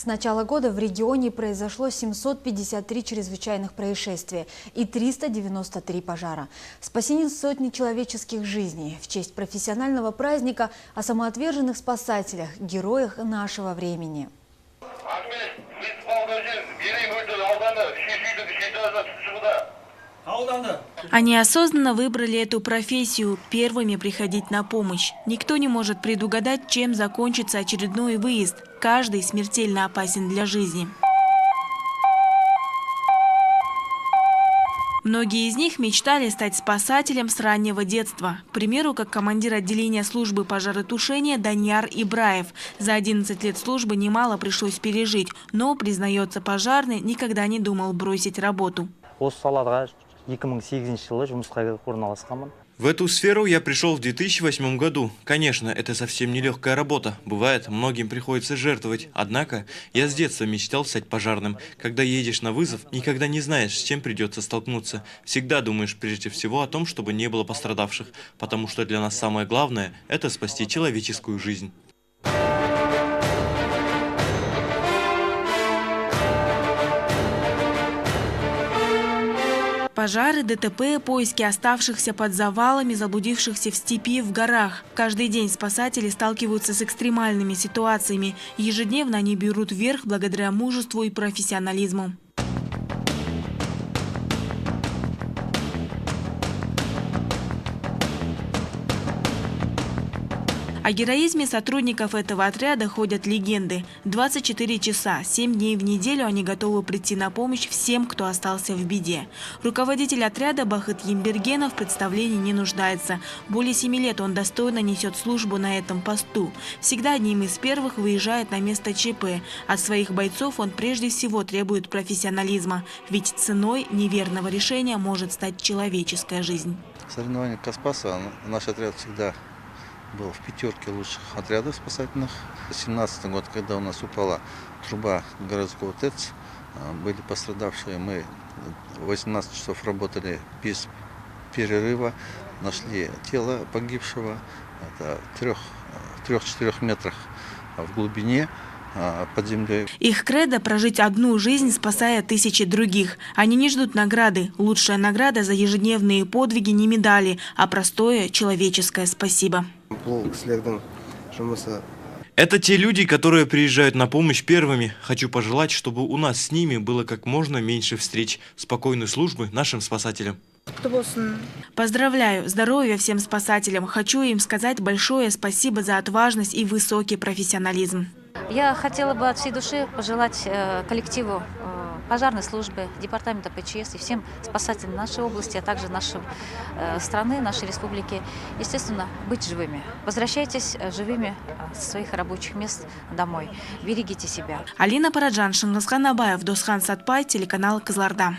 С начала года в регионе произошло 753 чрезвычайных происшествия и 393 пожара. Спасение сотни человеческих жизней в честь профессионального праздника о самоотверженных спасателях, героях нашего времени. Они осознанно выбрали эту профессию – первыми приходить на помощь. Никто не может предугадать, чем закончится очередной выезд. Каждый смертельно опасен для жизни. Многие из них мечтали стать спасателем с раннего детства. К примеру, как командир отделения службы пожаротушения Данияр Ибраев. За 11 лет службы немало пришлось пережить, но, признается пожарный, никогда не думал бросить работу. В эту сферу я пришел в 2008 году. Конечно, это совсем нелегкая работа. Бывает, многим приходится жертвовать. Однако, я с детства мечтал стать пожарным. Когда едешь на вызов, никогда не знаешь, с чем придется столкнуться. Всегда думаешь прежде всего о том, чтобы не было пострадавших. Потому что для нас самое главное – это спасти человеческую жизнь. Пожары, ДТП, поиски оставшихся под завалами, заблудившихся в степи, в горах. Каждый день спасатели сталкиваются с экстремальными ситуациями. Ежедневно они берут верх благодаря мужеству и профессионализму. О героизме сотрудников этого отряда ходят легенды. 24 часа, 7 дней в неделю они готовы прийти на помощь всем, кто остался в беде. Руководитель отряда Бахыт Ембергенов в представлении не нуждается. Более 7 лет он достойно несет службу на этом посту. Всегда одним из первых выезжает на место ЧП. От своих бойцов он прежде всего требует профессионализма. Ведь ценой неверного решения может стать человеческая жизнь. В соревнованиях Каспаса наш отряд всегда был в пятерке лучших отрядов спасательных. 2017 год, когда у нас упала труба городского ТЭЦ, были пострадавшие. Мы 18 часов работали без перерыва, нашли тело погибшего. Это в 3-4 метрах в глубине под землей. Их кредо – прожить одну жизнь, спасая тысячи других. Они не ждут награды. Лучшая награда за ежедневные подвиги не медали, а простое человеческое спасибо. Это те люди, которые приезжают на помощь первыми. Хочу пожелать, чтобы у нас с ними было как можно меньше встреч. Спокойной службы нашим спасателям. Поздравляю, здоровья всем спасателям. Хочу им сказать большое спасибо за отважность и высокий профессионализм. Я хотела бы от всей души пожелать коллективу пожарной службы, департамента ПЧС и всем спасателям нашей области, а также нашей страны, нашей республики, естественно, быть живыми. Возвращайтесь живыми с своих рабочих мест домой. Берегите себя. Алина Параджан, Шыңғысхан Абаев, Досхан Сатпай, телеканал Кызылорда.